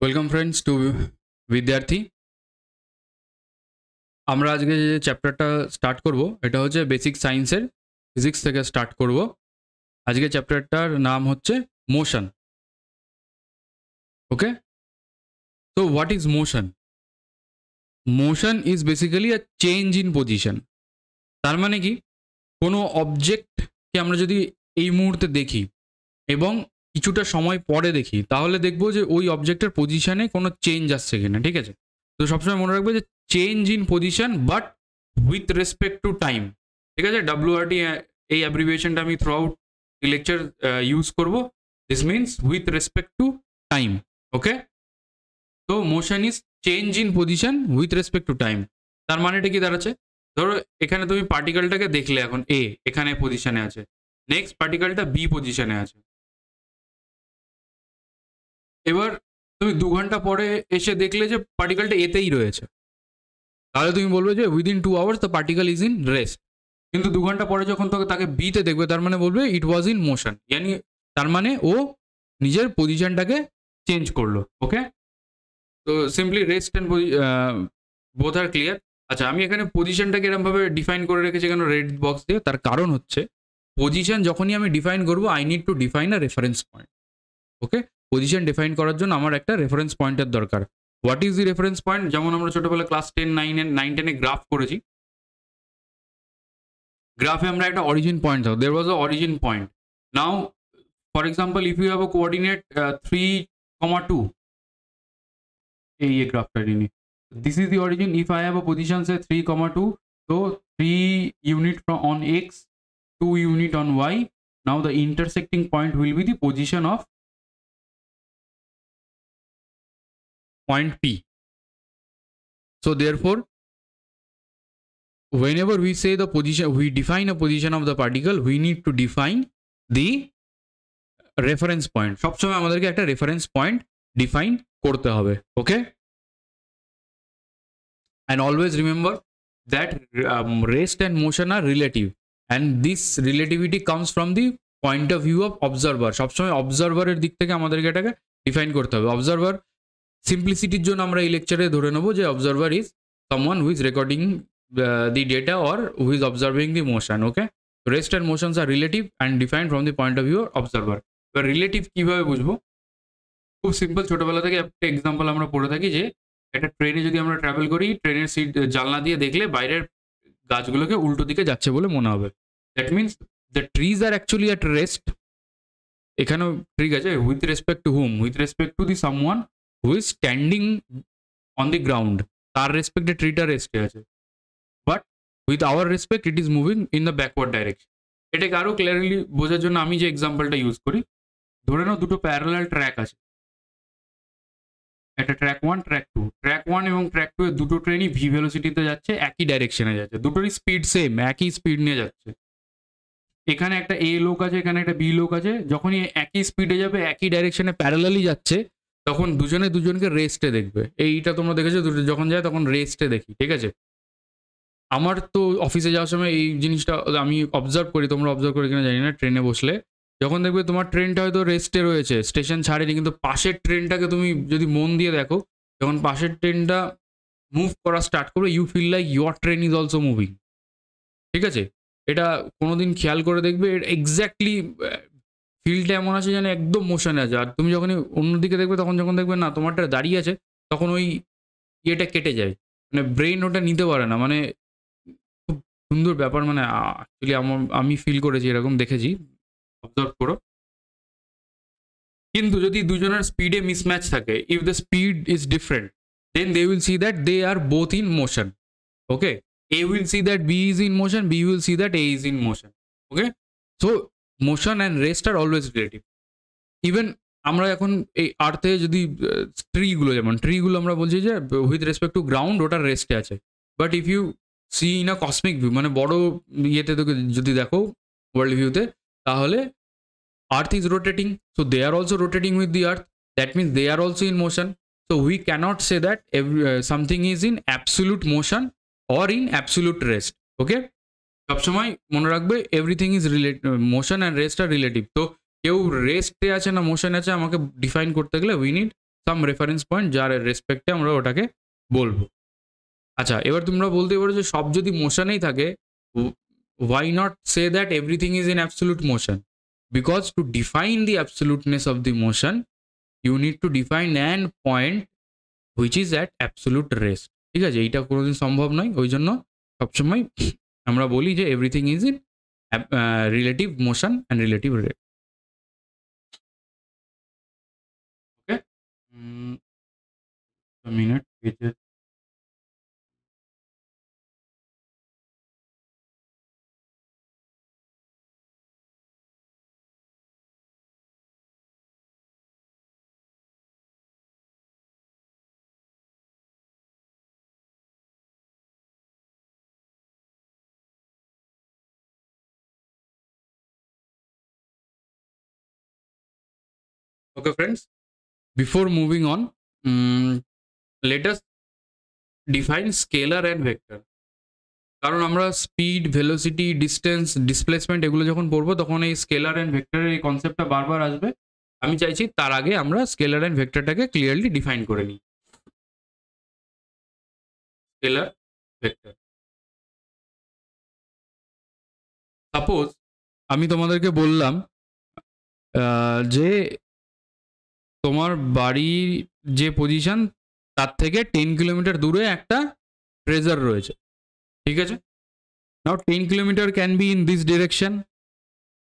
Welcome friends to বিদ্যার্থী। আমরা আজকে যে চ্যাপ্টারটা স্টার্ট করব এটা হচ্ছে বেসিক সায়েন্সের ফিজিক্স থেকে স্টার্ট করব। আজকে চ্যাপ্টারটার নাম হচ্ছে মোশন। ওকে, তো what is motion? Motion is basically a change in position. তার মানে কি, কোনো অবজেক্টকে আমরা যদি এই মুহূর্তে দেখি এবং কিছুটা সময় পরে দেখি, তাহলে দেখবো যে ওই অবজেক্টের পজিশনে কোনো চেঞ্জ আসছে কিনা। ঠিক আছে, তো সবসময় মনে রাখবে যে change in position but with respect to time. ঠিক আছে, ডাব্লিউআরটি এই অ্যাব্রিভিয়েশনটা আমি থ্রু আউট লেকচার ইউজ করব। This means with respect to time. Okay, তো motion is change in position with respect to time. তার মানেটা কি দাঁড়াচ্ছে? ধরো এখানে তুমি পার্টিকেলটাকে দেখলে, এখন এ এখানে পজিশনে আছে, নেক্সট পার্টিকেলটা বি পজিশনে আছে। এবার তুমি 2 ঘন্টা পরে এসে দেখলে যে পার্টিকেলটা এতেই রয়েছে, তাহলে তুমি বলবে যে within 2 hours the particle is in rest. কিন্তু 2 ঘন্টা পরে যখন তাকে বিতে দেখবে, তার মানে বলবে ইট ওয়াজ ইন মোশন, ইয়ানি তার মানে ও নিজের পজিশনটাকে চেঞ্জ করলো। ওকে, তো simply rest and both are clear. আচ্ছা, আমি এখানে পজিশনটাকে এরকমভাবে ডিফাইন করে রেখেছি কেন রেড বক্স দিয়ে, তার কারণ হচ্ছে পজিশন যখনই আমি ডিফাইন করবো I need to define a reference point. Okay, position define করার জন্য আমার একটা রেফারেন্স পয়েন্টের দরকার। What is the reference point? যেমন আমরা ছোটবেলা ক্লাস 10, 9 10-এ গ্রাফ করেছি। গ্রাফে আমরা একটা অরিজিন পয়েন্ট থাকো, there was a origin point. Now for example if you have a coordinate 3,2, এই গ্রাফটা নিয়ে, this is the origin. If I have a position say 3,2, so 3 unit on x, 2 unit on y. Now the intersecting point will be the position of point P. So therefore, whenever we say the position, we define a position of the particle, we need to define the reference point. সবসময় আমাদেরকে একটা reference point define করতে হবে। ওকে, and always remember that rest and motion are relative, and this relativity comes from the point of view of observer. সবসময় অবজারভারের দিক থেকে আমাদেরকে এটাকে ডিফাইন করতে হবে। অবজারভার সিম্পলিসিটির জন্য আমরা এই লেকচারে ধরে নেবো যে observer is someone who is recording the data or who is observing the motion. Okay, rest and motions are relative and defined from the point of view of observer. এবার রিলেটিভ কিভাবে বুঝবো? খুব সিম্পল, ছোটবেলা থেকে একটা example আমরা পড়ে থাকি যে একটা ট্রেনে যদি আমরা ট্রাভেল করি, ট্রেনের সিট জানলা দিয়ে দেখলে বাইরের গাছগুলোকে উল্টো দিকে যাচ্ছে বলে মনে হবে। That means the trees are actually at rest. এখানেও ঠিক আছে, with respect two hmm? With respect to the someone who is standing on the ground. তার রেসপেক্টে ট্রিটা রেস্টে আছে, but with our respect it is moving in the backward direction. এটাকে আরও clearly বোঝার জন্য আমি যে এক্সাম্পলটা ইউজ করি, ধরে নাও দুটো প্যারালাল ট্র্যাক আছে, একটা ট্র্যাক 1 ট্র্যাক 2। ট্র্যাক 1 এবং ট্র্যাক 2 এর দুটো ট্রেনই ভি ভেলোসিটিতে যাচ্ছে, একই ডাইরেকশনে যাচ্ছে, দুটোরই স্পিড সেম, একই স্পিড নিয়ে যাচ্ছে। এখানে একটা এ লোক আছে, এখানে একটা বি লোক আছে, যখনই একই স্পিডে যাবে, একই ডাইরেকশনে প্যারালালি যাচ্ছে, তখন দুজনে দুজনকে রেস্টে দেখবে। এইটা তোমরা দেখেছো, দুটো যখন যায় তখন রেস্টে দেখি। ঠিক আছে, আমার তো অফিসে যাওয়ার সময় এই জিনিসটা আমি অবজার্ভ করি, তোমরা অবজার্ভ করে কিনা জানি না। ট্রেনে বসলে যখন দেখবে তোমার ট্রেনটা হয়তো রেস্টে রয়েছে, স্টেশন ছাড়েনি, কিন্তু পাশের ট্রেনটাকে তুমি যদি মন দিয়ে দেখো, যখন পাশের ট্রেনটা মুভ করা স্টার্ট করবে, you feel like your train is also moving. ঠিক আছে, এটা কোনোদিন খেয়াল করে দেখবে, এক্স্যাক্টলি ফিলটা এমন আছে যেন একদম মোশনে আছে। আর তুমি যখনই অন্যদিকে দেখবে, তখন যখন দেখবে না তোমারটা দাঁড়িয়ে আছে, তখন ওই ইয়েটা কেটে যায়, মানে ব্রেন ওটা নিতে পারে না। মানে খুব সুন্দর ব্যাপার, মানে অ্যাকচুয়ালি আমি ফিল করেছি, এরকম দেখেছি, অবজার্ভ করো। কিন্তু যদি দুজনের স্পিডে মিসম্যাচ থাকে, if the speed is different, then they will see that they are both in motion. Okay, A will see that B is in motion, B will see that A is in motion. Okay, so motion and rest are always relative. Even আমরা এখন এই আর্থে যদি ট্রিগুলো, যেমন ট্রিগুলো আমরা বলছি যে with respect two ground ওটা রেস্টে আছে, but if you see in a cosmic view, মানে বড় ইয়েতে তোকে যদি দেখো ওয়ার্ল্ড ভিউতে, তাহলে earth is rotating, so they are also rotating with the earth, that means they are also in motion. So we can't say that something is in absolute motion or in absolute rest. Okay, সবসময় মনে রাখবে everything is motion and rest are relative. তো কেউ রেস্টে আছে না মোশনে আছে, আমাকে ডিফাইন করতে গেলে we need some reference point যার রেসপেক্টে আমরা ওটাকে বলবো। আচ্ছা, এবার তোমরা বলতে পারো যে সব যদি মোশনেই থাকে, why not say that everything is in absolute motion? Because to define the absoluteness of the motion, you need to define an point which is at absolute rest. ঠিক আছে, এইটা কোনোদিন সম্ভব নয়, ওই জন্য সবসময় আমরা বলি যে everything is in relative motion and relative rate. Okay, minute Okay, friends, before moving on, let us define scalar and vector. কারণ আমরা স্পিড, ভেলোসিটি, ডিস্টেন্স, ডিসপ্লেসমেন্ট এগুলো যখন পড়বো তখন এই স্কেলার অ্যান্ড ভেক্টরের এই কনসেপ্টটা বারবার আসবে। আমি চাইছি তার আগে আমরা স্কেলার অ্যান্ড ভেক্টরটাকে ক্লিয়ারলি ডিফাইন করে নিই। Scalar, vector. সাপোজ আমি তোমাদেরকে বললাম যে তোমার বাড়ির যে পজিশন তার থেকে 10 কিলোমিটার দূরে একটা ট্রেজার রয়েছে, ঠিক আছে? নাও 10 kilometre can be in this direction,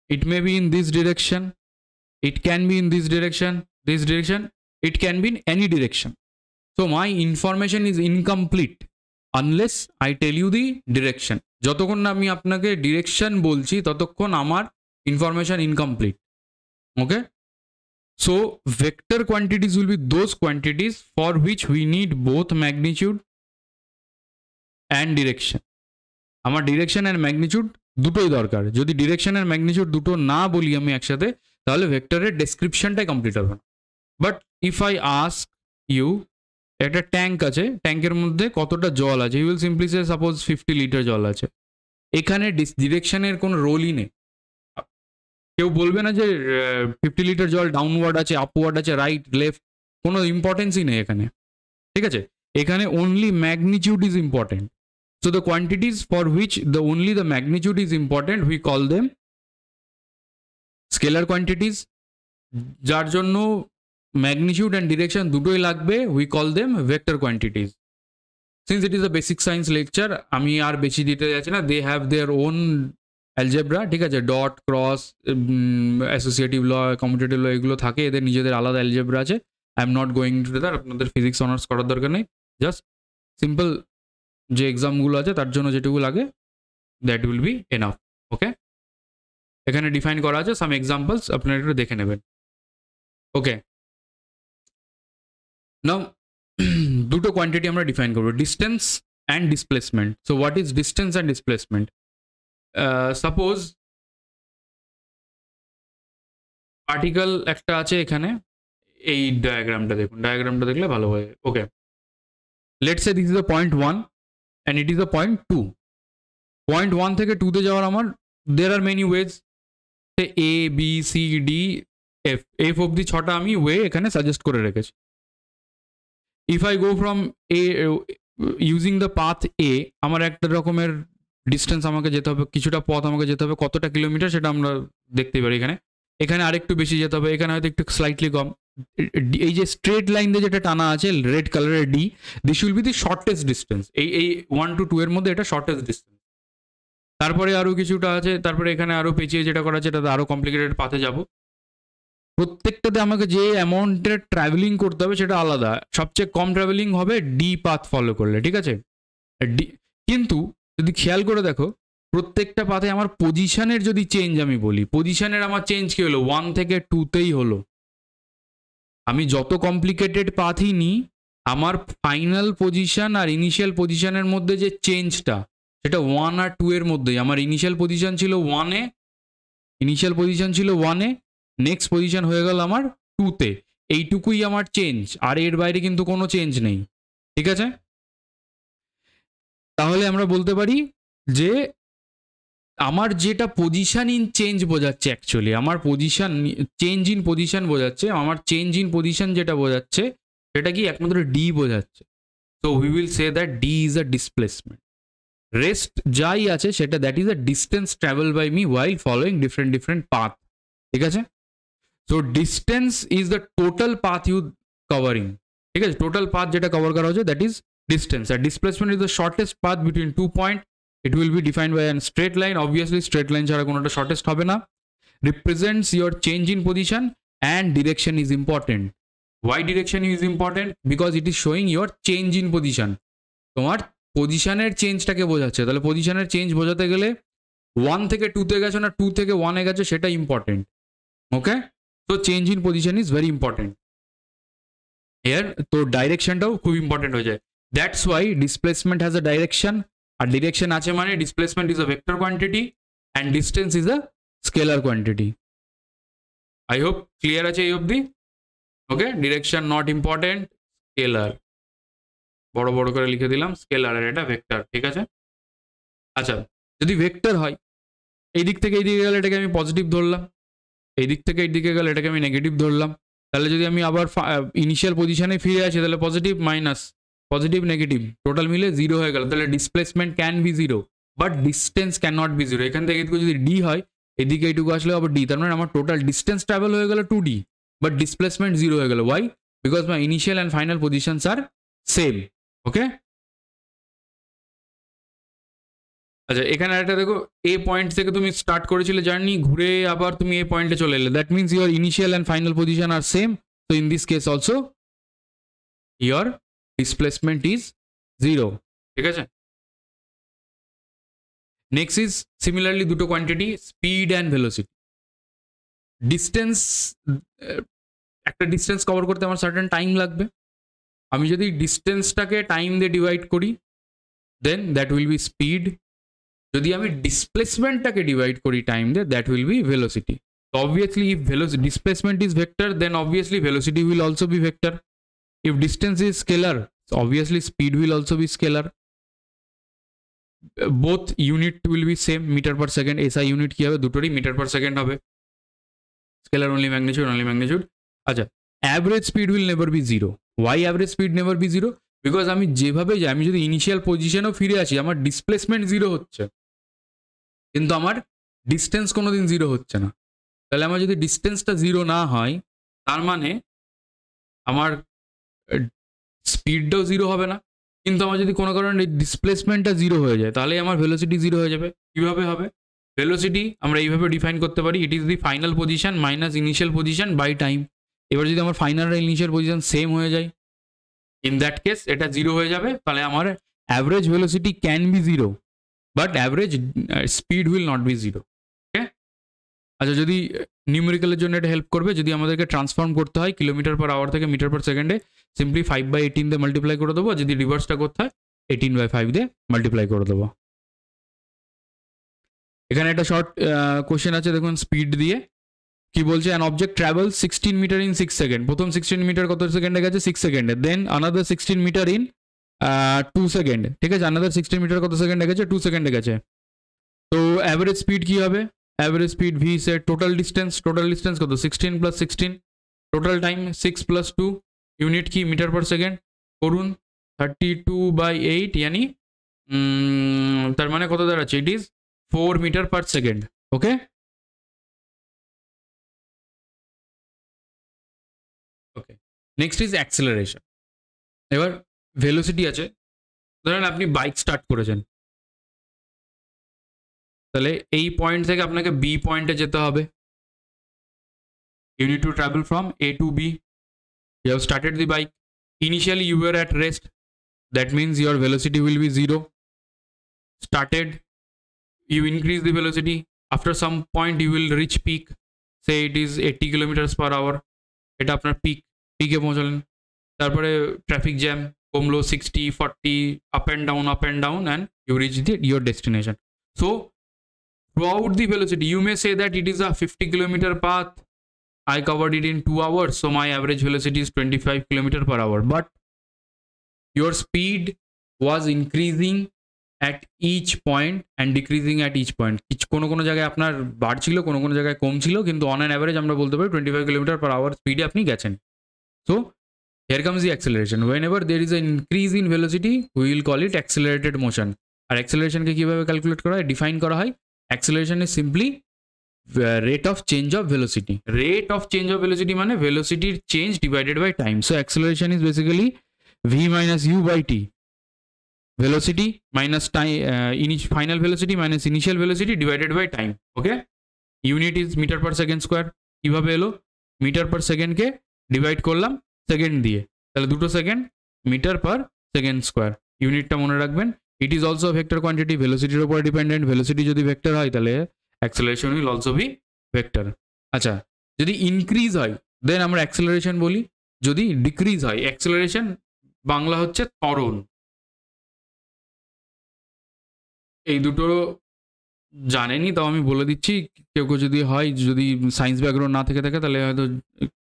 it may be in this direction, it can be in this direction, it can be in any direction. So my information is incomplete unless I tell you the direction. যতক্ষণ না আমি আপনাকে direction বলছি ততক্ষণ আমার information incomplete. Okay, so vector quantities will be those quantities for which we need both magnitude and direction. আমার direction and magnitude দুটোই দরকার। যদি ডিরেকশন আর ম্যাগনিটিউড দুটো না বলি আমি একসাথে, তাহলে ভেক্টরের ডেসক্রিপশনটাই কমপ্লিট হবে না। But if I ask you, একটা ট্যাঙ্ক আছে, ট্যাঙ্কের মধ্যে কতটা জল আছে, you will simply say suppose 50 litre জল আছে। এখানে ডিরেকশনের কোনো রোলই নেই। কেউ বলবে না যে 50 লিটার জল ডাউনওয়ার্ড আছে, আপওয়ার্ড আছে, রাইট, লেফট, কোনো ইম্পর্টেন্সই নেই এখানে, ঠিক আছে? এখানে only magnitude is important. So the quantities for which only the magnitude is important, we call them scalar quantities. যার জন্য magnitude and direction দুটোই লাগবে, we call them vector quantities. Since it is a basic science lecture, আমি আর বেশি দিতে যাচ্ছি না। They have their own algebra, ঠিক আছে? ডট, ক্রস, অ্যাসোসিয়েটিভ ল, কমিউটেটিভ ল, এগুলো থাকে, এদের নিজেদের আলাদা অ্যালজেব্রা আছে। I am not going to that, আপনাদের ফিজিক্স অনার্স করার দরকার নেই। জাস্ট সিম্পল যে এক্সামগুলো আছে তার জন্য যেটুকু লাগে, দ্যাট উইল বি এনাফ। ওকে, এখানে ডিফাইন করা আছে, সাম এক্সাম্পলস আপনারা একটু দেখে নেবেন। ওকে, নাও দুটো কোয়ান্টিটি আমরা ডিফাইন করবো, distance and displacement. So what is distance and displacement? Suppose particle একটা আছে এখানে, এই ডায়াগ্রামটা দেখুন, ডায়াগ্রামটা দেখলে ভালো হয়। Okay, let's say this is the point 1 and it is a point 2. Point 1 থেকে 2 তে যাওয়ার আমার there are many ways, say A B C D F অবধি 6টা আমি ওয়ে এখানে সাজেস্ট করে রেখেছি। If I go from A using the path A, আমার একটা রকমের ডিস্টেন্স আমাকে যেতে হবে, কিছুটা পথ আমাকে যেতে হবে, কতটা কিলোমিটার সেটা আমরা দেখতে পারি এখানে। এখানে আরেকটু বেশি যেতে হবে, এখানে হয়তো একটু স্লাইটলি কম। এই যে স্ট্রেট লাইন দিয়ে যেটা টানা আছে রেড কালারের D, this will be the shortest distance. এই 1 to 2 এর মধ্যে এটা শর্টেস্ট ডিস্টেন্স। তারপরে আরও কিছুটা আছে, তারপরে এখানে আরও পেঁচিয়ে যেটা করা আছে এটাতে আরও কমপ্লিকেটেড পাথে যাব। প্রত্যেকটাতে আমাকে যে অ্যামাউন্টের ট্রাভেলিং করতে হবে সেটা আলাদা। সবচেয়ে কম ট্রাভেলিং হবে ডি পাথ ফলো করলে, ঠিক আছে? ডি, কিন্তু যদি খেয়াল করে দেখো প্রত্যেকটা পাথে আমার পজিশনের যদি চেঞ্জ আমি বলি, পজিশনের আমার চেঞ্জ কি হলো? 1 থেকে 2তেই হলো। আমি যত কমপ্লিকেটেড পাথই নিই, আমার ফাইনাল পজিশন আর ইনিশিয়াল পজিশনের মধ্যে যে চেঞ্জটা সেটা 1 আর 2 এর মধ্যেই। আমার ইনিশিয়াল পজিশন ছিল 1-এ, নেক্সট পজিশন হয়ে গেল আমার 2-তে। এইটুকুই আমার চেঞ্জ, আর এর বাইরে কিন্তু কোনো চেঞ্জ নেই, ঠিক আছে? তাহলে আমরা বলতে পারি যে আমার যেটা পজিশন ইন চেঞ্জ বোঝাচ্ছে, অ্যাকচুয়ালি আমার পজিশন চেঞ্জ ইন পজিশন বোঝাচ্ছে, আমার চেঞ্জ ইন পজিশন যেটা বোঝাচ্ছে সেটা কি একমাত্র ডি বোঝাচ্ছে। So we will say that D is a displacement. Rest যাই আছে সেটা that is a distance travel by me while following different different path, ঠিক আছে। So distance is the total path you covering, ঠিক আছে, total path যেটা cover করা হচ্ছে দ্যাট ইজ ডিস্টেন্স। আর displacement is the shortest path between 2 point. It will be defined by a straight line. Obviously straight line ছাড়া কোনোটা shortest হবে না। Represents your change in position and direction is important. Why direction is important? Because it is showing your change in position. তোমার পজিশনের চেঞ্জটাকে বোঝাচ্ছে। তাহলে পজিশনের change বোঝাতে গেলে 1 থেকে 2 তে গেছো না 2 থেকে 1 এ গেছো সেটা ইম্পর্টেন্ট। ওকে, তো change in position is very important here. তো ডাইরেকশনটাও খুব ইম্পর্টেন্ট হয়ে যায়। That's why displacement has a direction. আর ডিরেকশন আছে মানে displacement is a vector quantity and distance is a scalar quantity. I hope clear আছে এই অবধি। Okay, direction not important, scalar বড় বড় করে লিখে দিলাম, স্কেলার আর এটা ভেক্টর, ঠিক আছে। আচ্ছা, যদি ভেক্টর হয় এই দিক থেকে এই দিকে গেলে এটাকে আমি পজিটিভ ধরলাম, এই দিক থেকে এই দিকে গেলে এটাকে আমি নেগেটিভ ধরলাম। তাহলে যদি আমি আবার ইনিশিয়াল পজিশনে ফিরে আসি তাহলে positive minus positive negative total মিলে 0 হয়ে গেল। তাহলে displacement can be 0 but distance can not be 0। এখান থেকে এটুকু যদি ডি হয় এদিকে এইটুকু আসলে আবার ডি, তার মানে আমার টোটাল ডিস্টেন্স ট্রাভেল হয়ে গেল 2d বাট ডিসপ্লেসমেন্ট 0 হয়ে গেল। Why? Because my initial and final positions are same. Okay, আচ্ছা এখানে একটা দেখো, এ পয়েন্ট থেকে তুমি স্টার্ট করেছিলে জার্নি, ঘুরে আবার তুমি এ পয়েন্টে চলে এলে, that means your initial and final position are same. So in this case also your displacement is 0, ঠিক আছে। নেক্সট ইজ সিমিলারলি দুটো quantity, speed and velocity. Distance, একটা ডিস্টেন্স কভার করতে আমার সার্টেন টাইম লাগবে। আমি যদি ডিস্টেন্সটাকে টাইম দিয়ে ডিভাইড করি দেন দ্যাট উইল বি স্পিড। যদি আমি ডিসপ্লেসমেন্টটাকে ডিভাইড করি টাইম দিয়ে that will be velocity. So obviously if displacement is vector then obviously velocity will also be vector. If distance is scalar so obviously speed will also be scalar. Both unit will be same, meter per second. SI unit কি হবে? দুটোরই meter per second হবে। Scalar only magnitude, only magnitude. আচ্ছা, average speed will never be 0. Why average speed never be 0? Because আমি যেভাবে যাই, আমি যদি ইনিশিয়াল পজিশনেও ফিরে আসি আমার ডিসপ্লেসমেন্ট 0 হচ্ছে কিন্তু আমার ডিস্টেন্স কোনোদিন 0 হচ্ছে না। তাহলে আমার যদি ডিস্টেন্সটা 0 না হয় তার মানে আমার স্পিডটাও 0 হবে না, কিন্তু আমার যদি কোনো কারণে ডিসপ্লেসমেন্টটা 0 হয়ে যায় তাহলে আমার ভেলোসিটি 0 হয়ে যাবে। কীভাবে হবে? ভেলোসিটি আমরা এইভাবে ডিফাইন করতে পারি, it is the final position minus initial position by time. এবার যদি আমার ফাইনাল আর ইনিশিয়াল পজিশন সেম হয়ে যায় ইন দ্যাট কেস এটা 0 হয়ে যাবে, তাহলে আমার average velocity can be 0 but average speed will not be 0। Okay, আচ্ছা যদি নিউমেরিক্যালের জন্য এটা হেল্প করবে, যদি আমাদেরকে ট্রান্সফর্ম করতে হয় কিলোমিটার পার আওয়ার থেকে মিটার পার সেকেন্ডে সিম্পলি 5/18 দিয়ে মাল্টিপ্লাই করে দেবো, যদি রিভার্সটা করতে হয় 18/5 দিয়ে মাল্টিপ্লাই করে দেবো। এখানে একটা শর্ট কোশ্চেন আছে দেখুন, স্পিড দিয়ে কি বলছে, an object travel 16 metre in 6 second. প্রথম 16 মিটার কত সেকেন্ডে গেছে? 6 সেকেন্ডে। Then another 16 metre in 2 second, ঠিক আছে। আনাদার 16 মিটার কত সেকেন্ডে গেছে? 2 সেকেন্ডে গেছে। তো অ্যাভারেজ স্পিড কি হবে? অ্যাভারেজ স্পিড ভি সে টোটাল ডিস্টেন্স কত? 16 + 16, টোটাল টাইম 6 + 2, ইউনিট কি? Metre per second. করুন 32/8 ইয়ানি তার মানে কত দাঁড়াচ্ছে? It is 4 metre per second. Okay, okay next is acceleration. এবার ভেলোসিটি আছে, ধরেন আপনি বাইক স্টার্ট করেছেন, তাহলে এই পয়েন্ট থেকে আপনাকে বি পয়েন্টে যেতে হবে। You need to travel from A to B. You have started the bike, initially you were at rest, that means your velocity will be 0। Started, you increase the velocity, after some point you will reach peak, say it is 80 kilometers per hour, এটা আপনার পিকে পৌঁছালেন। তারপরে traffic jam কমলো 60, 40, up and down and you reach your destination. So throughout the velocity you may say that it is a 50 kilometer path, I covered it in 2 hours, so my average velocity is 25 kilometer per hour, but your speed was increasing at each point and decreasing at each point. কোনো কোনো জায়গায় আপনার বাড়ছিল, কোনো কোনো জায়গায় কম ছিল, কিন্তু অন অ্যান অ্যাভারেজ আমরা বলতে পারি 25 km/h স্পিডে আপনি গেছেন। So here comes the acceleration. Whenever there is an increase in velocity, we will call it accelerated motion. আর অ্যাক্সেলারেশনকে কিভাবে ক্যালকুলেট করা হয়, ডিফাইন করা হয়? Acceleration is simply rate of change of velocity. Rate of change of velocity মানে velocity change divided by time. So acceleration is basically v minus u by t. Velocity minus time, final velocity minus initial velocity divided by time. Okay? Unit is meter per second square. কিভাবে এলো? Metre per সেকেন্ডকে divide করলাম second দিয়ে, তাহলে 2 second, metre per second square. ইউনিটটা মনে রাখবেন। It is also vector quantity, ভেলোসিটির উপর ডিপেন্ডেন্ট। ভেলোসিটি যদি ভেক্টর হয় তাহলে acceleration will also be vector. আচ্ছা, যদি ইনক্রিজ হয় দেন আমরা অ্যাক্সেলারেশন বলি, যদি ডিক্রিজ হয় অ্যাক্সেলারেশন, বাংলা হচ্ছে ত্বরণ। এই দুটো জানেনি, তাও আমি বলে দিচ্ছি, কেউ কেউ যদি হয়, যদি সায়েন্স ব্যাকগ্রাউন্ড না থেকে থাকে তাহলে হয়তো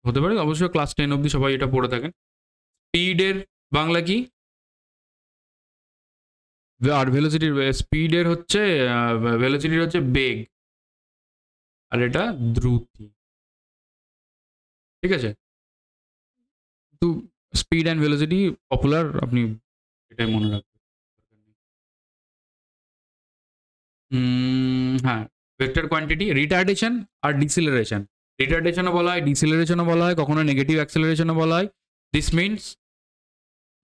হতে পারে, অবশ্যই ক্লাস 10 অবধি সবাই এটা পড়ে থাকেন। স্পিডের বাংলা কি? আর ভেলোসিটির, স্পিডের হচ্ছে ভেলোসিটির হচ্ছে বেগ, আর এটা দ্রুতি। ঠিক আছে, তো স্পিড অ্যান্ড ভেলোসিটি পপুলার, আপনি এটাই মনে রাখবেন। হ্যাঁ, ভেক্টর কোয়ান্টিটি, রিটার্ডেশন আর ডিসিলারেশন। রিটার্ডেশনও বলা হয়, ডিসিলারেশনও বলা হয়, কখনো নেগেটিভ অ্যাক্সেলারেশনও বলা হয়। দিস মিনস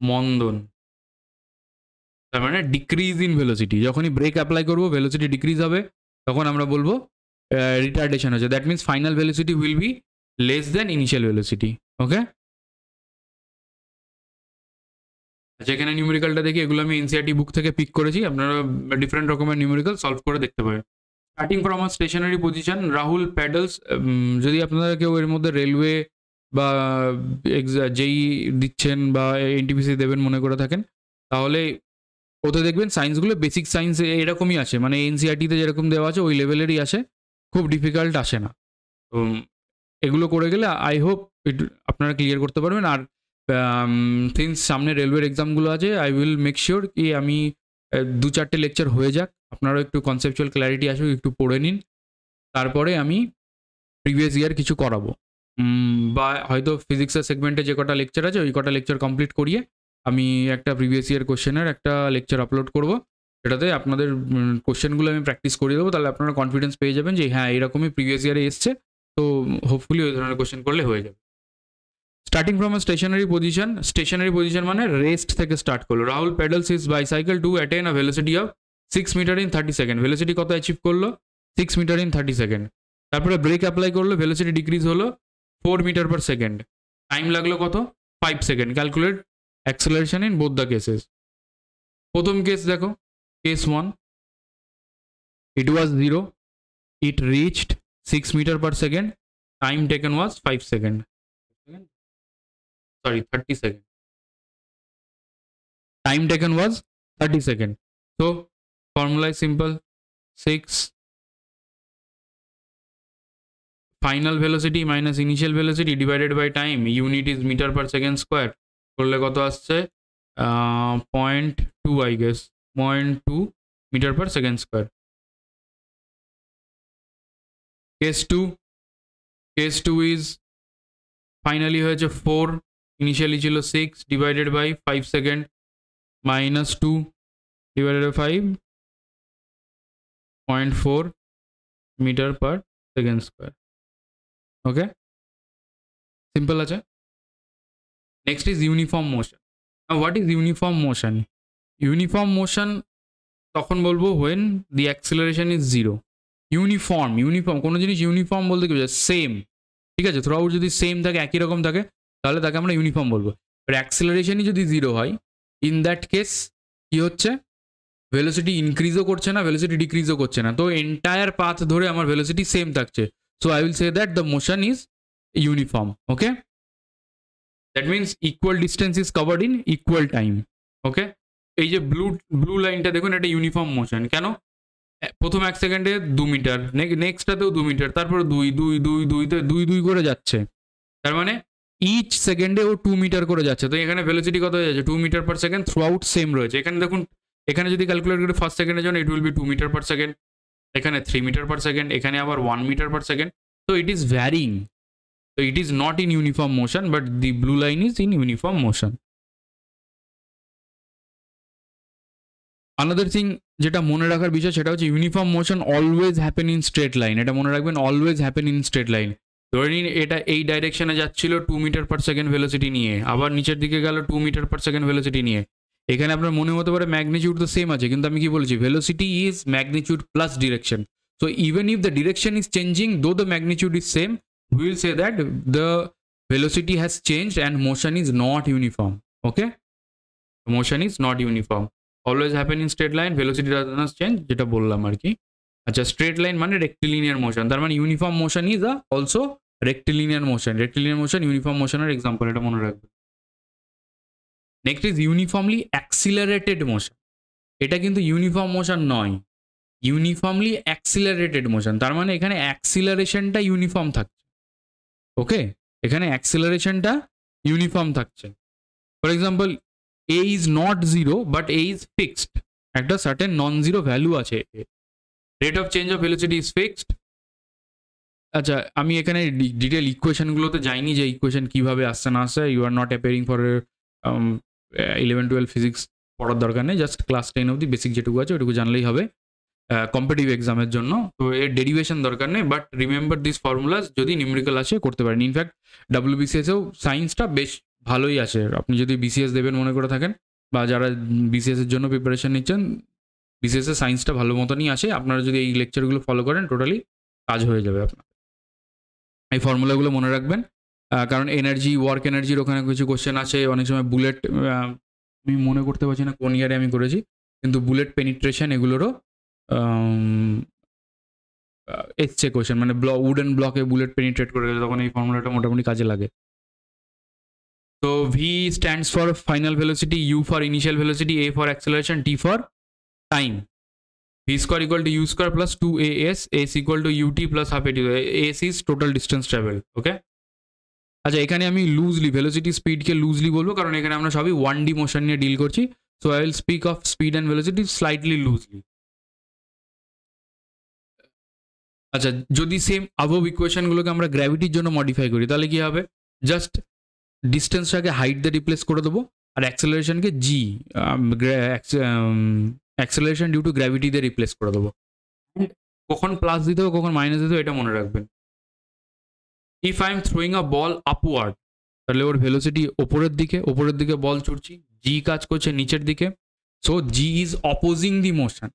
মন্দন, তার মানে ডিক্রিজ ইন ভেলোসিটি। যখনই ব্রেক অ্যাপ্লাই করবো ভেলোসিটি ডিক্রিজ হবে, তখন আমরা বলবো রিটার্ডেশন হচ্ছে। That means final velocity will be less than initial velocity. Okay, যেখানে নিউমেরিক্যালটা দেখি, এগুলো আমি এনসিআরটি বুক থেকে পিক করেছি, আপনারা ডিফারেন্ট রকমের নিউমেরিক্যাল সলভ করে দেখতে পারেন। Starting from a stationary position, Rahul pedals. যদি আপনারা কেউ এর মধ্যে রেলওয়ে বা যেই দিচ্ছেন বা এনটিপিসি দেবেন মনে করে থাকেন, তাহলে ওতে দেখবেন সায়েন্সগুলো বেসিক সায়েন্স এরকমই আছে, মানে এনসিআরটিতে যেরকম দেওয়া আছে ওই লেভেলেরই আসে, খুব ডিফিকাল্ট আসে না। তো এগুলো করে গেলে আই হোপ আপনারা ক্লিয়ার করতে পারবেন। আর সিন্স সামনে রেলওয়ের এক্সামগুলো আছে, আই উইল মেক শিওর কি আমি 2-4টে লেকচার হয়ে যাক, আপনারাও একটু কনসেপচুয়াল ক্ল্যারিটি আসুক, একটু পড়ে নিন, তারপরে আমি প্রিভিয়াস ইয়ার কিছু করাবো, বা হয়তো ফিজিক্সের সেগমেন্টে যে কটা লেকচার আছে ওই কটা লেকচার কমপ্লিট করিয়ে আমি একটা প্রিভিয়াস ইয়ার কোশ্চেনের একটা লেকচার আপলোড করবো, সেটাতে আপনাদের কোশ্চেনগুলো আমি প্র্যাকটিস করিয়ে দেবো। তাহলে আপনারা কনফিডেন্স পেয়ে যাবেন যে হ্যাঁ এরকমই প্রিভিয়াস ইয়ারে এসছে, তো হোপফুলি ওই ধরনের কোশ্চেন করলে হয়ে যাবে। Starting from a stationary position, stationary position মানে রেস্ট থেকে স্টার্ট করলো। Rahul pedals his bicycle to attain a velocity of 6 metre in 30 second. Velocity কত অ্যাচিভ করলো? 6 মিটার ইন 30 সেকেন্ড। তারপরে ব্রেক অ্যাপ্লাই করলো, ভেলোসিটি ডিক্রিজ হলো 4 মিটার পার সেকেন্ড। টাইম লাগলো কত? 5 second. Calculate acceleration in both the cases. প্রথম case দেখো, case 1, it was 0, it reached 6 meter per second, time taken was 5 seconds. Sorry, 30 seconds. Time taken was 30 seconds. So formula is simple, 6 final velocity minus initial velocity divided by time, unit is meter per second square, করলে কত আসছে? 0.2 I guess, 0.2 meter per second square. Case 2 is finally হয়েছে 4, initially ছিল 6 divided by 5 second minus 2 divided by 5, 0.4 meter per second square. Okay, simple আছে। Next is uniform motion. Now what is uniform motion? Uniform motion তখন বলবো when the acceleration is 0. Uniform কোনো জিনিস uniform বলতে কি বোঝায়? সেম, ঠিক আছে, থ্রু আউট যদি সেম থাকে, একই রকম থাকে, তাহলে তাকে আমরা ইউনিফর্ম বলবো। বাট অ্যাক্সেলারেশনই যদি 0 হয়, ইন দ্যাট কেস কি হচ্ছে? ভেলোসিটি ইনক্রিজও করছে না, ভেলোসিটি ডিক্রিজও করছে না, তো এন্টায়ার পাথ ধরে আমার ভেলোসিটি সেম থাকছে। So I will say that the motion is uniform. Okay, that means equal distance is covered in equal time. Okay, এই যে ব্লু লাইনটা দেখুন, এটা ইউনিফর্ম মোশন। কেন? প্রথম 1 সেকেন্ডে 2 মিটার, নেক্সটটাতেও 2 মিটার, তারপরে 2 করে যাচ্ছে, তার মানে ইচ সেকেন্ডে ও 2 মিটার করে যাচ্ছে। তো এখানে ভেলোসিটি কত হয়ে যাচ্ছে? 2 metre per second throughout same রয়েছে। এখানে দেখুন এখানে যদি ক্যালকুলেট করি ফার্স্ট সেকেন্ডের জন্য it will be 2 metre per second, এখানে 3 মিটার পার সেকেন্ড, এখানে আবার 1 মিটার পার সেকেন্ড। তো it is varying, so it is not in uniform motion but the blue line is in uniform motion. Another thing যেটা মনে রাখার বিষয় সেটা হচ্ছে uniform motion always happen in straight line. এটা মনে রাখবেন, always happen in straight line. ধরে নিন এটা এই ডাইরেকশনে যাচ্ছিল 2 মিটার পার সেকেন্ড ভেলোসিটি নিয়ে, আবার নিচের দিকে গেল 2 মিটার পার সেকেন্ড ভেলোসিটি নিয়ে। এখানে আপনার মনে হতে পারে ম্যাগনিটিউড তো সেম আছে, কিন্তু আমি কি বলছি, velocity is magnitude plus direction. So even if the direction is changing though the magnitude is same, we will say that the velocity has changed and motion is not uniform. Okay, motion is not uniform, always happen in straight line, velocity does not change, যেটা বললাম আর কি। আচ্ছা, straight line মানে rectilinear motion, তার মানে uniform motion is also rectilinear motion. Rectilinear motion uniform মোশনের example, এটা মনে রাখবেন। Next is uniformly accelerated motion. এটা কিন্তু ইউনিফর্ম মোশন নয়, ইউনিফর্মলি অ্যাক্সিলারেটেড মোশন। তার মানে এখানে অ্যাক্সিলারেশনটা ইউনিফর্ম থাকছে। ওকে, এখানে অ্যাক্সিলারেশনটা ইউনিফর্ম থাকছে। For example, a is not zero but a is fixed, একটা সার্টেন নন জিরো ভ্যালু আছে। Rate of change of velocity is fixed. আচ্ছা, আমি এখানে ডিটেল ইকুয়েশনগুলোতে যাইনি যে ইকুয়েশন কীভাবে আসছে না আসছে। You are not appearing for 11-12 physics পড়ার দরকার নেই, জাস্ট ক্লাস 10 অবধি বেসিক যেটুকু আছে ওটুকু জানলেই হবে কম্পিটিটিভ এক্সামের জন্য। তো এর ডেরিভেশন দরকার নেই, বাট রিমেম্বার দিস ফর্মুলাস, যদি নিউমেরিক্যাল আসে করতে পারেন। ইনফ্যাক্ট WBCS-এও সায়েন্সটা বেশ ভালোই আছে। আপনি যদি BCS দেবেন মনে করে থাকেন, বা যারা BCS-এর জন্য প্রিপারেশন নিচ্ছেন, BCS-এর সায়েন্সটা ভালো মতনই আসে। আপনারা যদি এই লেকচারগুলো ফলো করেন টোটালি কাজ হয়ে যাবে আপনার। এই ফর্মুলাগুলো মনে রাখবেন, কারণ এনার্জি, ওয়ার্ক এনার্জির ওখানে কিছু কোশ্চেন আছে। অনেক সময় বুলেট, আমি মনে করতে পারছি না কোন ইয়ারে আমি করেছি, কিন্তু বুলেট পেনিট্রেশন এগুলোরও এসছে কোশ্চেন, মানে উডেন ব্লকে বুলেট পেনিট্রেট করে গেছে, তখন এই ফর্মুলাটা মোটামুটি কাজে লাগে। তো v stands for final velocity, u for initial velocity, a for acceleration, t for time. V square equal to u square plus 2as, s equal to ut plus half at. S is total distance travel. Okay, আচ্ছা, এখানে আমি loosely velocity স্পিডকে loosely বলবো, কারণ এখানে আমরা সবই 1D motion নিয়ে deal করছি। So I will speak of speed and velocity slightly loosely. আচ্ছা, যদি সেম আবভ ইকুয়েশনগুলোকে আমরা গ্র্যাভিটির জন্য মডিফাই করি তাহলে কি হবে? জাস্ট ডিস্টেন্সটাকে হাইট দিয়ে রিপ্লেস করে দেবো, আর অ্যাক্সেলারেশনকে জি, অ্যাক্সেলারেশন ডিউ টু গ্র্যাভিটি দিয়ে রিপ্লেস করে দেবো। কখন প্লাস দিতে হবে কখন মাইনাস দিতে হবে এটা মনে রাখবেন। If I am throwing a ball upward, তাহলে ওর ভেলোসিটি ওপরের দিকে বল ছুটছি, জি কাজ করছে নিচের দিকে। So g is opposing the motion,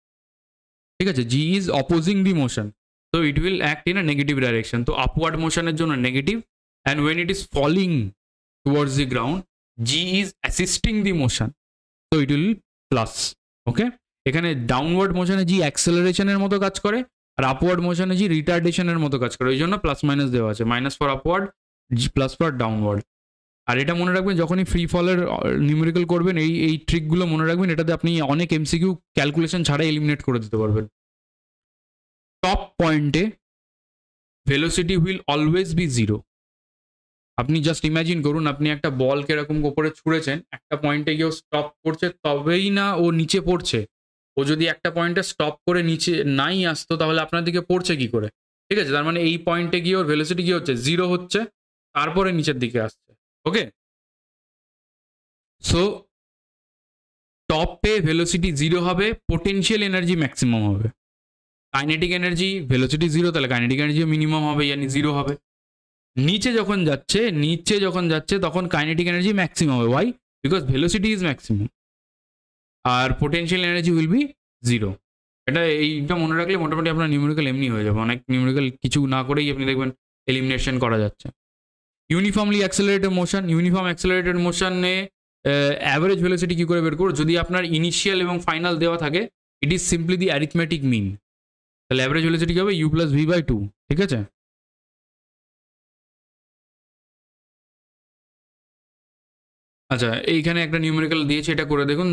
ঠিক আছে, g is opposing the motion, so it will act in a negative direction. তো upward motion এর জন্য negative, and when it is falling towards the ground, g is assisting the motion, so it will plus. Okay, এখানে downward মোশনে জি অ্যাক্সেলারেশনের মতো কাজ করে, আর upward মোশনে জি রিটার্ডেশনের মতো কাজ করে, ওই জন্য প্লাস মাইনাস দেওয়া আছে, minus for upward, g plus for downward. আর এটা মনে রাখবেন যখনই ফ্রি ফলের নিউমেরিক্যাল করবেন, এই ট্রিকগুলো মনে রাখবেন, এটাতে আপনি অনেক MCQ ক্যালকুলেশন ছাড়াই এলিমিনেট করে দিতে পারবেন। টপ পয়েন্টে velocity will always be zero. আপনি জাস্ট ইমাজিন করুন, আপনি একটা বলকে এরকম উপরে ছুঁড়েছেন, একটা পয়েন্টে গিয়ে স্টপ করছে, তবেই না ও নিচে পড়ছে। ও যদি একটা পয়েন্টে স্টপ করে নিচে নাই আসতো তাহলে আপনার দিকে পড়ছে কি করে? ঠিক আছে, তার মানে এই পয়েন্টে গিয়ে ওর ভেলোসিটি কি হচ্ছে, জিরো হচ্ছে, তারপরে নিচের দিকে আসছে। ওকে, সো টপে ভেলোসিটি জিরো হবে, পোটেনশিয়াল এনার্জি ম্যাক্সিমাম হবে। কাইনেটিক এনার্জি, ভেলোসিটি জিরো, তাহলে কাইনেটিক এনার্জিও মিনিমাম হবে, ইয়ানি জিরো হবে। নিচে যখন যাচ্ছে তখন কাইনেটিক এনার্জি ম্যাক্সিমাম হবে। Why? Because velocity is maximum, আর potential energy will be zero. এইটা মনে রাখলে মোটামুটি আপনার নিউমেরিক্যাল এমনি হয়ে যাবে। অনেক নিউমেরিক্যাল কিছু না করেই আপনি দেখবেন এলিমিনেশন করা যাচ্ছে। Uniformly accelerated motion, uniform accelerated মোশনে অ্যাভারেজ ভেলোসিটি কী করে বের করবো? যদি আপনার ইনিশিয়াল এবং ফাইনাল দেওয়া থাকে, it is simply the arithmetic mean, তাহলে অ্যাভারেজ ভেলোসিটি কী হবে? u প্লাস v/2, ঠিক আছে। আচ্ছা, এইখানে একটা নিউমেরিক্যাল দিয়েছে, এটা করে দেখুন।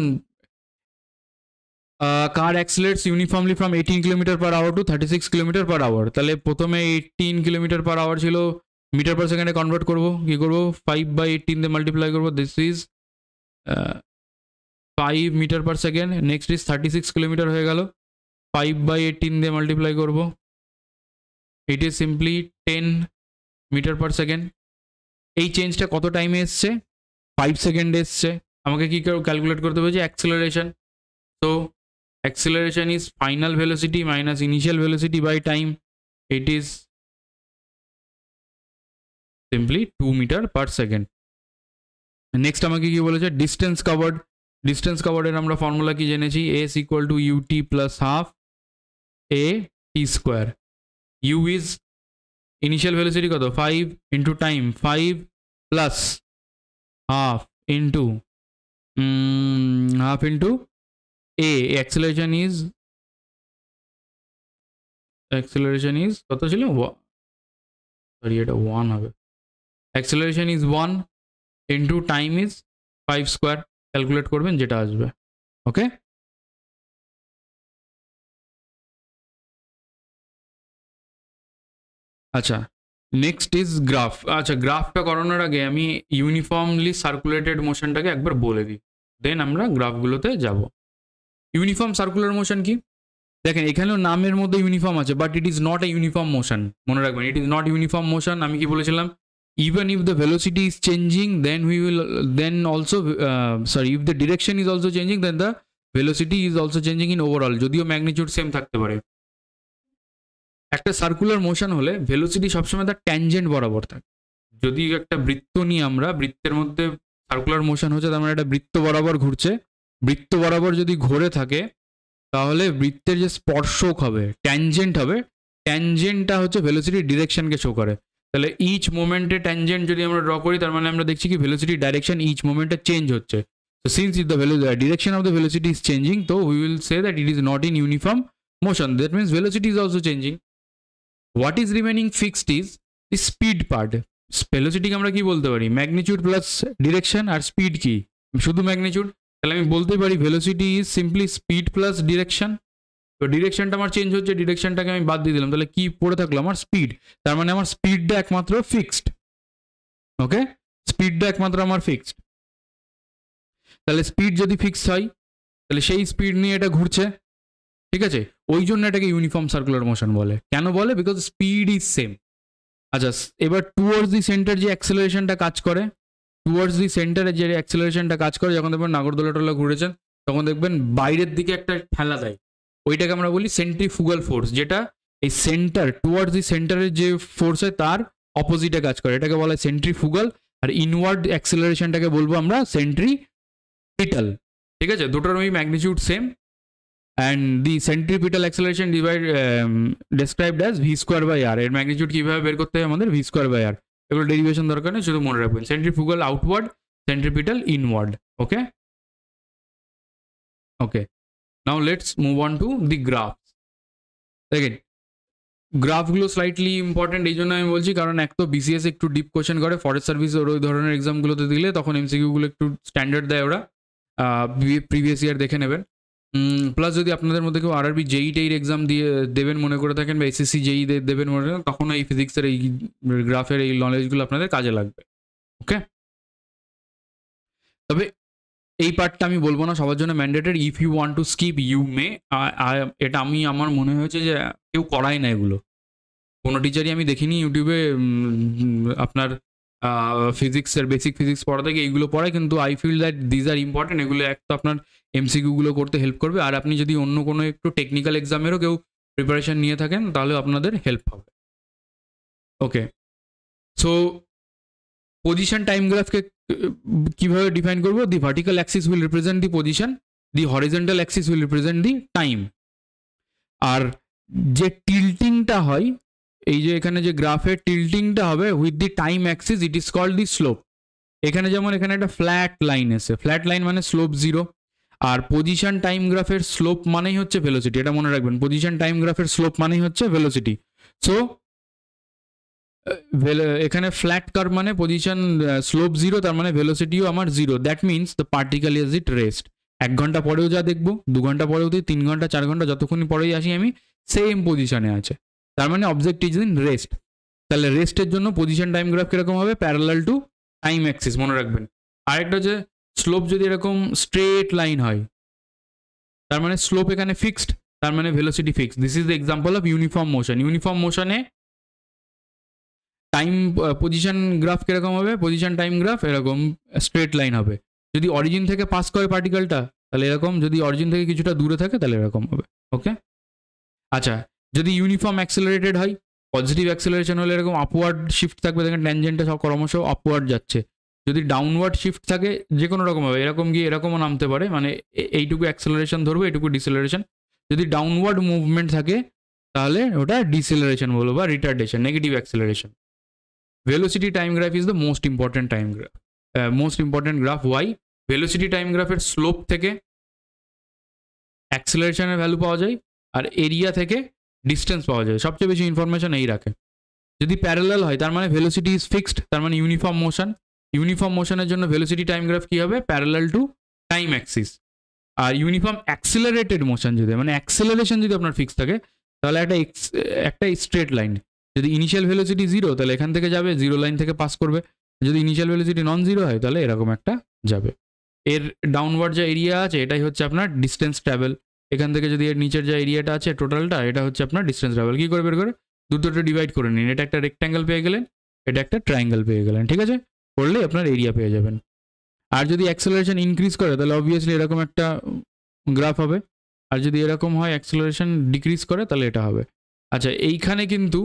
Car accelerates uniformly from 18 kilometre per hour to 36 kilometre per hour. তাহলে প্রথমে 18 কিলোমিটার পার আওয়ার ছিল, মিটার পার সেকেন্ডে কনভার্ট করবো, কী করবো? 5/18 দিয়ে মাল্টিপ্লাই করবো। This is 5 metre per second, next is 36 kilometre হয়ে গেল, 5/18 দিয়ে মাল্টিপ্লাই করবো, it is simply 10 metre per second. এই চেঞ্জটা কত টাইমে এসছে? 5 সেকেন্ডে এসছে। আমাকে কি ক্যালকুলেট করতে হবে? যে অ্যাক্সেলারেশন। তো acceleration is final velocity minus initial velocity by time. It is simply 2 meter per second. Next আমাকে কি বলেছে? Distance covered. Distance covered এর আমরা ফর্মুলা কি জেনেছি? S equal to ut plus half a t square. U is initial velocity কত? 5 into time, 5 plus half into a. Acceleration is কত ছিল? সরি, এটা 1 হবে। acceleration is 1 into time is 5 square. Calculate করবেন যেটা আসবে। ওকে, আচ্ছা নেক্সট ইজ গ্রাফ। আচ্ছা, গ্রাফটা করানোর আগে আমি ইউনিফর্মলি সার্কুলেটেড মোশনটাকে একবার বলে দিই, দেন আমরা গ্রাফগুলোতে যাব। ইউনিফর্ম সার্কুলার মোশন কি? দেখেন এখানেও নামের মধ্যে ইউনিফর্ম আছে, but it is not a uniform motion. মনে রাখবেন, it is not uniform motion. আমি কি বলেছিলাম? even if the velocity is changing, then we will then also if the direction is also changing, then the velocity is also changing in overall, যদিও magnitude same থাকতে পারে। একটা circular motion হলে velocity সবসময় তার ট্যানজেন্ট বরাবর থাকে। যদি একটা বৃত্ত নিয়ে আমরা, বৃত্তের মধ্যে সার্কুলার মোশন হচ্ছে, তার মানে একটা বৃত্ত বরাবর ঘুরছে, বৃত্ত বরাবর যদি ঘুরে থাকে তাহলে বৃত্তের যে স্পর্শক হবে, ট্যানজেন্ট হবে, ট্যানজেন্টটা হচ্ছে ভেলোসিটির ডিরেকশনকে শো করে। তাহলে ইচ মোমেন্টে ট্যানজেন্ট যদি আমরা ড্র করি, তার মানে আমরা দেখছি কি ভেলোসিটি ডাইরেকশন ইচ মোমেন্টে চেঞ্জ হচ্ছে। So since if the direction of the velocity is changing, so we will say that it is not in uniform motion. That means velocity is also changing. What is remaining fixed is the speed part. Velocity কে আমরা কি বলতে পারি? Magnitude plus direction. আর speed কি? শুধু magnitude. তাহলে আমি বলতে পারি velocity is simply speed plus direction. তো ডিরেকশনটা আমার চেঞ্জ হচ্ছে, ডিরেকশনটাকে আমি বাদ দিয়ে দিলাম, তাহলে কি পড়ে থাকলো? আমার স্পিড। তার মানে আমার স্পিডটা একমাত্র ফিক্সড। ওকে, স্পিডটা একমাত্র আমার ফিক্সড। তাহলে স্পিড যদি ফিক্সড হয়, তাহলে সেই স্পিড নিয়ে এটা ঘুরছে, ঠিক আছে? ওই জন্য এটাকে ইউনিফর্ম সার্কুলার মোশন বলে। কেন বলে? Because speed is same. আচ্ছা, এবার টুয়ার্ডস দি সেন্টার যে অ্যাক্সেলারেশনটা কাজ করে, টুয়ার্ডস দি সেন্টারে যে অ্যাক্সেলারেশনটা কাজ করে, যখন দেখবেন নাগরদোলা টোলা ঘুরেছেন, তখন দেখবেন বাইরের দিকে একটা ঠেলা দেয়, ওইটাকে আমরা বলি সেন্ট্রিফুগাল ফোর্স, যেটা এই সেন্টার, টুয়ার্ডস দি সেন্টারের যে ফোর্স হয় তার অপোজিটে কাজ করে, এটাকে বলা হয় সেন্ট্রিফুগাল। আর ইনওয়ার্ড অ্যাক্সেলারেশনটাকে বলবো আমরা সেন্ট্রিপিটাল। ঠিক আছে, দুটোর ওই magnitude same. And the centripetal acceleration described as v square by r. এর ম্যাগনিটিউড কীভাবে বের করতে হয়? আমাদের ভি স্কোয়ার বাই আর। এগুলো ডেরিভেশন দরকার নেই, শুধু মনে রাখবেন centrifugal outward, centripetal inward. Okay okay, now let's move on to the graph. দেখেন গ্রাফগুলো স্লাইটলি ইম্পর্টেন্ট এই জন্য আমি বলছি, কারণ এক তো বিসিএস একটু ডিপ কোয়েশ্চেন করে, ফরেস্ট সার্ভিস ওর ওই ধরনের এক্সামগুলোতে দিলে তখন এমসিকিউগুলো একটু স্ট্যান্ডার্ড দেয় ওরা, প্রিভিয়াস ইয়ার দেখে নেবেন। প্লাস যদি আপনাদের মধ্যে কেউ আরআরবি জেই টেইর এক্সাম দিয়ে দেবেন মনে করে থাকেন, বা এসএসসি জেই দেবেন মনে করেন, তখন এই ফিজিক্সের এই গ্রাফের এই নলেজগুলো আপনাদের কাজে লাগবে। ওকে, তবে এই পার্টটা আমি বলবো না সবার জন্য mandated. If you want to skip you may. এটা আমার মনে হয়েছে যে কেউ করায় না এগুলো, কোনো টিচারই আমি দেখিনি ইউটিউবে আপনার ফিজিক্সের বেসিক ফিজিক্স পড়া থেকে এইগুলো পড়ায়, কিন্তু I feel that these are important. এগুলো এক তো আপনার এমসিকিউগুলো করতে হেল্প করবে, আর আপনি যদি অন্য কোনো একটু টেকনিক্যাল এক্সামেরও কেউ প্রিপারেশন নিয়ে থাকেন তাহলে আপনাদের হেল্প হবে। ওকে, সো পজিশন টাইম গ্রাফকে কিভাবে ডিফাইন করবো? The vertical axis will represent the position, the horizontal axis will represent the time. আর যে টিল্টিংটা হয়, এই যে এখানে যে গ্রাফের টিল্টিংটা হবে with the time axis, it is called the slope. এখানে যেমন এখানে একটা ফ্ল্যাট লাইন এসে, ফ্ল্যাট লাইন মানে স্লোপ জিরো। আর পজিশন টাইম গ্রাফের স্লোপ মানেই হচ্ছে ভেলোসিটি, এটা মনে রাখবেন। পজিশন টাইম গ্রাফের স্লোপ মানেই হচ্ছে ভেলোসিটি। সো এখানে ফ্ল্যাট কার্ভ মানে পজিশন স্লোপ জিরো, তার মানে ভেলোসিটিও আমার zero. That means the particle is it rest. 1 ঘন্টা পরেও যা দেখবো, 2 ঘন্টা পরেও দিই, 3 ঘন্টা 4 ঘন্টা যতক্ষণই পরেই আসি আমি, সেম পজিশনে আছে, তার মানে অবজেক্ট ইজ ইন রেস্ট। তাহলে রেস্টের জন্য পজিশন টাইম গ্রাফ কিরকম হবে? প্যারালাল টু টাইম অ্যাক্সিস, মনে রাখবেন। আরেকটা হচ্ছে স্লোপ যদি এরকম স্ট্রেট লাইন হয় তার মানে স্লোপ এখানে ফিক্সড, তার মানে velocity fixed. This is the example of uniform motion. Uniform মোশনে টাইম পজিশন গ্রাফ কিরকম হবে, পজিশন টাইম গ্রাফ এরকম স্ট্রেট লাইন হবে। যদি অরিজিন থেকে পাস করে পার্টিকেলটা তাহলে এরকম, যদি অরিজিন থেকে কিছুটা দূরে থাকে তাহলে এরকম হবে। ওকে, আচ্ছা যদি ইউনিফর্ম অ্যাক্সেলারেটেড হয়, পজিটিভ অ্যাক্সেলারেশন হলে এরকম আপওয়ার্ড শিফট থাকবে, দেখেন ট্যানজেন্টটা সব ক্রমশ আপওয়ার্ড যাচ্ছে। যদি ডাউনওয়ার্ড শিফট থাকে যে কোনো রকম হবে, এরকম গিয়ে এরকমও নামতে পারে, মানে এইটুকু অ্যাক্সেলারেশন ধরবে, এইটুকু ডিসেলারেশন। যদি ডাউনওয়ার্ড মুভমেন্ট থাকে তাহলে ওটা ডিসেলারেশন বলবো বা retardation, negative acceleration. Velocity time graph is the most important time graph, most important graph. Why? Velocity time গ্রাফের স্লোপ থেকে অ্যাক্সেলারেশনের ভ্যালু পাওয়া যায়, আর এরিয়া থেকে ডিস্টেন্স পাওয়া যায়। সবচেয়ে বেশি ইনফরমেশন এই রাখে। যদি প্যারালাল হয় তার মানে ভেলোসিটি ইজ ফিক্সড, তার মানে ইউনিফর্ম মোশন। ইউনিফর্ম মোশনের জন্য ভেলোসিটি টাইম গ্রাফ কী হবে, প্যারালাল টু টাইম অ্যাক্সিস। আর ইউনিফর্ম অ্যাক্সেলারেটেড মোশন যদি, মানে অ্যাক্সেলারেশন যদি আপনার ফিক্স থাকে তাহলে একটা স্ট্রেট লাইন। যদি ইনিশিয়াল ভেলোসিটি 0 তাহলে এখান থেকে যাবে, 0 লাইন থেকে পাস করবে। যদি ইনিশিয়াল ভেলোসিটি নন 0 হয় তাহলে এরকম একটা যাবে। এর ডাউনওয়ার্ড যা এরিয়া আছে এটাই হচ্ছে আপনার ডিস্টেন্স ট্রাভেল। এখান থেকে যদি এর নিচের যা এরিয়াটা আছে টোটালটা, এটা হচ্ছে আপনার ডিস্টেন্স ট্রাভেল। কী করে বের করে, দুটো ডিভাইড করে নিন, এটা একটা রেক্ট্যাঙ্গেল পেয়ে গেলেন, এটা একটা ট্রায়াঙ্গেল পেয়ে গেলেন, ঠিক আছে? করলে আপনার এরিয়া পেয়ে যাবেন। আর যদি অ্যাক্সেলারেশন ইনক্রিজ করে তাহলে অবভিয়াসলি এরকম একটা গ্রাফ হবে, আর যদি এরকম হয় অ্যাক্সেলারেশন ডিক্রিজ করে তাহলে এটা হবে। আচ্ছা এইখানে কিন্তু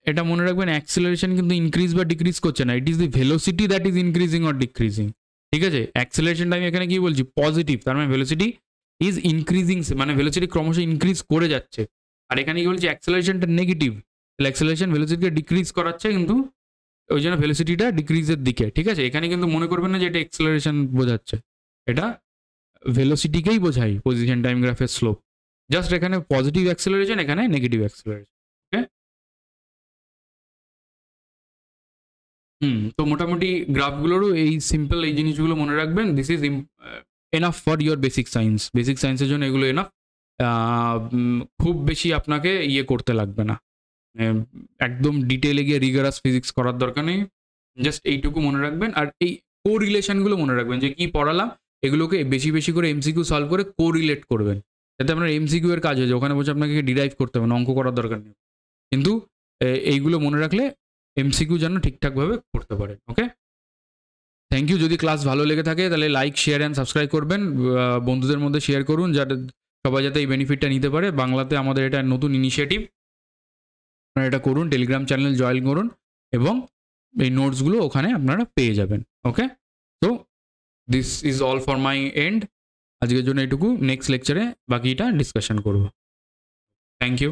এটা মনে রাখবেন, অ্যাক্সেলারেশন কিন্তু ইনক্রিজ বা ডিক্রিজ করছে না, ইট is the velocity that is increasing or decreasing, ঠিক আছে? অ্যাক্সেলারেশন টাইম এখানে কি বলছি, পজিটিভ, তার মানে ভেলোসিটি ইজ ইনক্রিজিং, মানে ভেলোসিটি ক্রমশ ইনক্রিজ করে যাচ্ছে। আর এখানে কি বলছি, অ্যাক্সেলারেশনটা নেগেটিভ, তাহলে অ্যাক্সেলারেশন ভেলোসিটিকে ডিক্রিজ করাচ্ছে, কিন্তু ওই জন্য ভেলোসিটিটা ডিক্রিজের দিকে, ঠিক আছে? এখানে কিন্তু মনে করবেন না যে এটা অ্যাক্সেলারেশন বোঝাচ্ছে, এটা ভেলোসিটিকেই বোঝায় পজিশন টাইম গ্রাফের স্লোপ। জাস্ট এখানে পজিটিভ অ্যাক্সেলারেশন, এখানে নেগেটিভ অ্যাক্সেলারেশন। ওকে, তো মোটামুটি গ্রাফগুলোরও এই সিম্পল এই জিনিসগুলো মনে রাখবেন। This is enough for your basic science. Basic সায়েন্সের জন্য এগুলো এনাফ, খুব বেশি আপনাকে ইয়ে করতে লাগবে না, একদম ডিটেলে গিয়ে রিগারাস ফিজিক্স করার দরকার নেই। জাস্ট এইটুকু মনে রাখবেন, আর এই কো রিলেশনগুলো মনে রাখবেন, যে কি পড়ালাম এগুলোকে বেশি বেশি করে এমসিকিউ সলভ করে কো রিলেট করবেন, যাতে আপনার এমসিকিউ এর কাজ হয়েছে। ওখানে বসে আপনাকে ডিরাইভ করতে হবে না, অঙ্ক করার দরকার নেই, কিন্তু এইগুলো মনে রাখলে এমসিকিউ যেন ঠিকঠাকভাবে করতে পারেন। ওকে, থ্যাংক ইউ। যদি ক্লাস ভালো লেগে থাকে তাহলে লাইক, শেয়ার অ্যান্ড সাবস্ক্রাইব করবেন, বন্ধুদের মধ্যে শেয়ার করুন, যাতে সবাই যাতে এই বেনিফিটটা নিতে পারে। বাংলাতে আমাদের এটা নতুন ইনিশিয়েটিভ, আপনারা এটা করুন, টেলিগ্রাম চ্যানেল জয়েন করুন, এবং এই নোটসগুলো ওখানে আপনারা পেয়ে যাবেন। ওকে, তো this is all for my end. আজকের জন্য এটুকু, নেক্সট লেকচারে বাকিটা ডিসকাশন করব। Thank you.